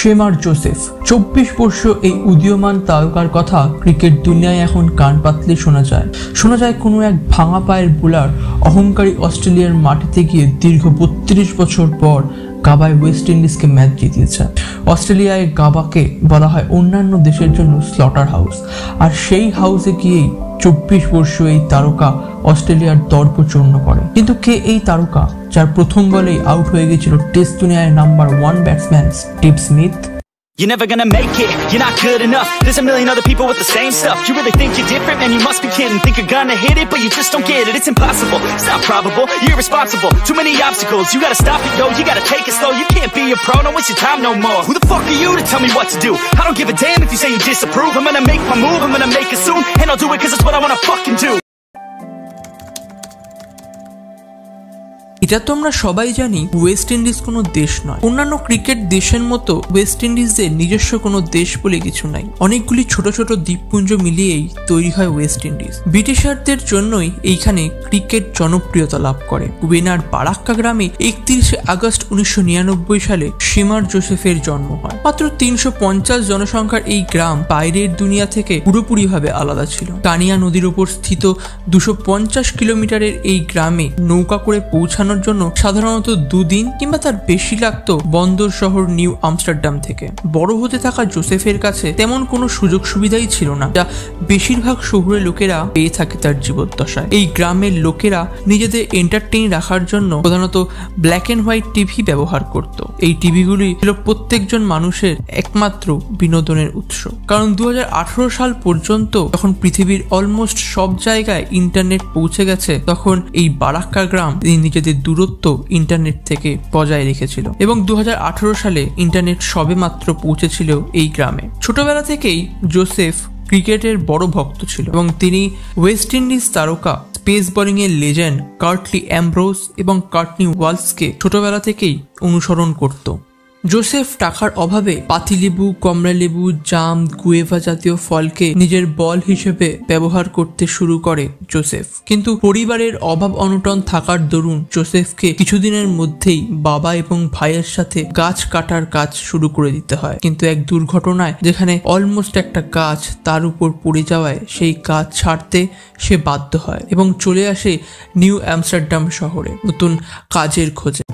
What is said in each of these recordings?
শেমার Joseph 24 বর্ষ এই উদীয়মান তারকার কথা ক্রিকেট দুনিয়ায় এখন কান পাতলে শোনা যায় কোনো এক ভাঙা পায়ের বোলার অহংকারী অস্ট্রেলিয়ার মাটিতে গিয়ে দীর্ঘ 32 বছর পর গাবায় ওয়েস্ট ইন্ডিজকে ম্যাচ জিতিয়েছে। অস্ট্রেলিয়ায় গাবাকে বলা হয় অন্যান্য দেশের জন্য স্লটার হাউস, আর সেই হাউসে গিয়েই 24 বর্ষ এই তারকা অস্ট্রেলিয়ার দর্প চূর্ণ করে। কিন্তু কে এই তারকা যার প্রথম বলেই আউট হয়ে গিয়েছিল টেস্ট দুনিয়ায় number 1 batsman Steve Smith? You're never gonna make it, you're not good enough. There's a million other people with the same stuff. You really think you're different? Man, you must be kidding. Think you're gonna hit it, but you just don't get it. It's impossible, it's not probable, you're irresponsible. Too many obstacles, you gotta stop it, yo. You gotta take it slow, you can't be a pro. Don't waste your time no more. Who the fuck are you to tell me what to do? I don't give a damn if you say you disapprove. I'm gonna make my move, I'm gonna make it soon. And I'll do it cause it's what I wanna fucking do. এটা তো আমরা সবাই জানি West Indies কোনো দেশ নয়। অন্যান্য cricket দেশের মতো ওয়েস্ট ইন্ডিজের নিজস্ব কোনো দেশ বলে কিছু নাই। অনেকগুলি ছোট ছোট দ্বীপপুঞ্জ মিলিয়েই তৈরি হয় ওয়েস্ট ইন্ডিজ। ব্রিটিশারদের জন্যই এইখানে ক্রিকেট জনপ্রিয়তা লাভ করে। গুয়েনার বারাক্কা গ্রামে 31 আগস্ট 1999 সালে শেমার জোসেফের জন্ম হয়। মাত্র 350 জনসংখ্যার এই গ্রাম বাইরের দুনিয়া থেকে পুরোপুরিভাবে আলাদা ছিল। কানিয়া নদীর উপর স্থিত 250 কিলোমিটারের এই গ্রামে নৌকা করে পৌঁছানোর জন্য সাধারণত 2 দিন কিংবা তার বেশি লাগতো বন্দর শহর নিউ আমস্টারডাম থেকে। বড় হতে থাকা জোসেফের কাছে তেমন কোনো সুযোগ সুবিধাই ছিল না, যা বেশিরভাগ শহুরে লোকেরা পেয়ে থাকে তার জীবদ্দশায়। এই গ্রামের লোকেরা নিজেদের এন্টারটেইন রাখার জন্য প্রধানত ব্ল্যাক এন্ড হোয়াইট টিভি ব্যবহার করত। এই টিভিগুলি ছিল প্রত্যেকজন মানুষের একমাত্র বিনোদনের উৎস, কারণ 2018 সাল পর্যন্ত যখন পৃথিবীর অলমোস্ট সব জায়গায় ইন্টারনেট পৌঁছে গেছে, তখন এই বারাক্কা গ্রাম নিজেদের দূরত্ব ইন্টারনেট থেকে বজায় রেখেছিল এবং 2018 সালে ইন্টারনেট সবে মাত্র পৌঁছেছিল এই গ্রামে। ছোটবেলা থেকেই জোসেফ ক্রিকেটের বড় ভক্ত ছিল এবং তিনি ওয়েস্ট ইন্ডিজ তারকা পেস বোলিং এর লেজেন্ড কার্টলি অ্যামব্রোস এবং কার্টনি ওয়ালসকে ছোটবেলা থেকেই অনুসরণ করত। জোসেফ টাকার অভাবে পাতিলেবু, কমলালেবু, জাম, গুয়েভা জাতীয় ফলকে নিজের বল হিসেবে ব্যবহার করতে শুরু করে জোসেফ। কিন্তু পরিবারের অভাব অনটন থাকার দরুন জোসেফকে কিছুদিনের মধ্যেই বাবা এবং ভাইয়ের সাথে গাছ কাটার কাজ শুরু করে দিতে হয়। কিন্তু এক দুর্ঘটনায় যেখানে অলমোস্ট একটা গাছ তার উপর পড়ে যাওয়ায় সেই গাছ ছাড়তে সে বাধ্য হয় এবং চলে আসে নিউ আমস্টারডাম শহরে নতুন কাজের খোঁজে।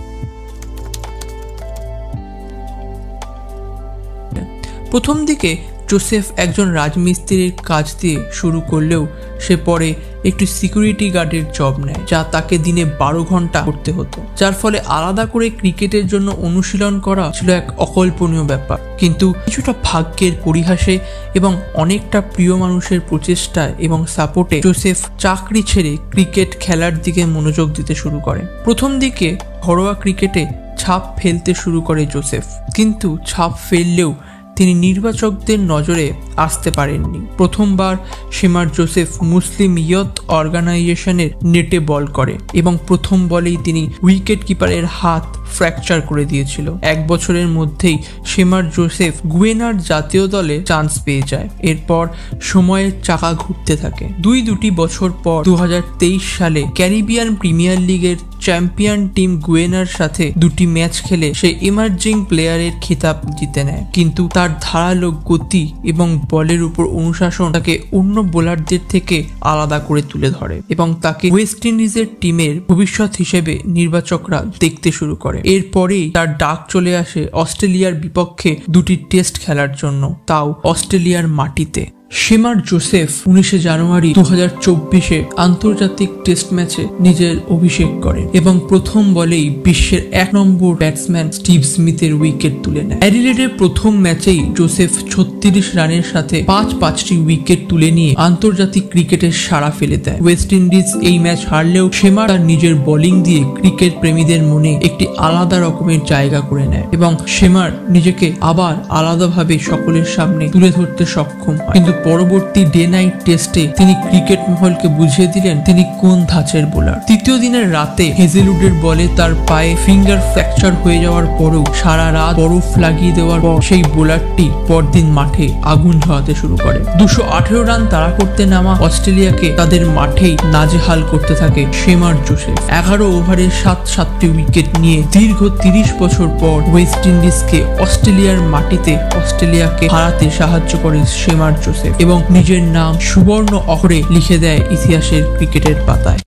প্রথম দিকে জোসেফ একজন রাজমিস্ত্রির কাজ দিয়ে শুরু করলেও সে পরে একটি সিকিউরিটি গার্ডের জব নেয়, যা তাকে দিনে 12 ঘন্টা করতে হতো, যার ফলে আলাদা করে ক্রিকেটের জন্য অনুশীলন করা ছিল এক অকল্পনীয় ব্যাপার। কিন্তু কিছুটা ভাগ্যের পরিহাসে এবং অনেকটা প্রিয় মানুষের প্রচেষ্টায় এবং সাপোর্টে জোসেফ চাকরি ছেড়ে ক্রিকেট খেলার দিকে মনোযোগ দিতে শুরু করে। প্রথম দিকে ঘরোয়া ক্রিকেটে ছাপ ফেলতে শুরু করে জোসেফ, কিন্তু ছাপ ফেললেও তিনি নির্বাচকদের নজরে আসতে পারেননি। প্রথমবার শেমার জোসেফ মুসলিম ইয়ত অর্গানাইজেশনের নেটে বল করে এবং প্রথম বলেই তিনি উইকেট কিপারের হাত ফ্র্যাকচার করে দিয়েছিল। 1 বছরের মধ্যেই শেমার জোসেফ গুয়েনার জাতীয় দলে চান্স পেয়ে যায়। এরপর সময়ের চাকা ঘুরতে থাকে। দুটি বছর পর 2023 সালে ক্যারিবিয়ান প্রিমিয়ার লিগের চ্যাম্পিয়ন টিম গুয়েনার সাথে 2টি ম্যাচ খেলে সে ইমার্জিং প্লেয়ারের খিতাব জিতে নেয়। কিন্তু তার ধারালো গতি এবং বলের উপর অনুশাসন তাকে অন্য বোলারদের থেকে আলাদা করে তুলে ধরে এবং তাকে ওয়েস্ট ইন্ডিজের টিমের ভবিষ্যৎ হিসেবে নির্বাচকরা দেখতে শুরু করে। এরপরেই তার ডাক চলে আসে অস্ট্রেলিয়ার বিপক্ষে 2টি টেস্ট খেলার জন্য, তাও অস্ট্রেলিয়ার মাটিতে। শেমার জোসেফ 19 জানুয়ারি 2024 আন্তর্জাতিক টেস্ট ম্যাচে নিজের অভিষেক করেন এবং প্রথম বলেই বিশ্বের 1 নম্বর ব্যাটসম্যান স্টিভ স্মিথের উইকেট তুলে নেয়। অ্যাডিলেডের প্রথম ম্যাচেই জোসেফ 36 রানের সাথে 5টি উইকেট তুলে নিয়ে আন্তর্জাতিক ক্রিকেটের সাড়া ফেলে দেয়। ওয়েস্ট ইন্ডিজ এই ম্যাচ হারলেও শেমার তার নিজের বোলিং দিয়ে ক্রিকেট প্রেমীদের মনে একটি আলাদা রকমের জায়গা করে নেয় এবং শেমার নিজেকে আবার আলাদাভাবে সকলের সামনে তুলে ধরতে সক্ষম হয়। কিন্তু পরবর্তী ডে নাইট টেস্টে তিনি ক্রিকেট মহলকে বুঝিয়ে দিলেন তিনি কোন ধাঁচের বোলার। তৃতীয় দিনের রাতে হেজেলউডের বলে তার পায়ে ফিঙ্গার ফ্র্যাকচার হয়ে যাওয়ার পরেও সারা রাত বরফ লাগিয়ে দেওয়ার পর সেই বোলারটি পরদিন মাঠে আগুন ঝরাতে শুরু করে। 218 রান তাড়া করতে নামা অস্ট্রেলিয়াকে তাদের মাঠেই নাজেহাল করতে থাকে শেমার জোসেফ। 11 ওভারে 7টি উইকেট নিয়ে দীর্ঘ 30 বছর পর ওয়েস্ট ইন্ডিজকে অস্ট্রেলিয়ার মাটিতে অস্ট্রেলিয়াকে হারাতে সাহায্য করে শেমার জোসেফ এবং নিজের নাম সুবর্ণ অক্ষরে লিখে দেয় ইতিহাসের ক্রিকেটের পাতায়।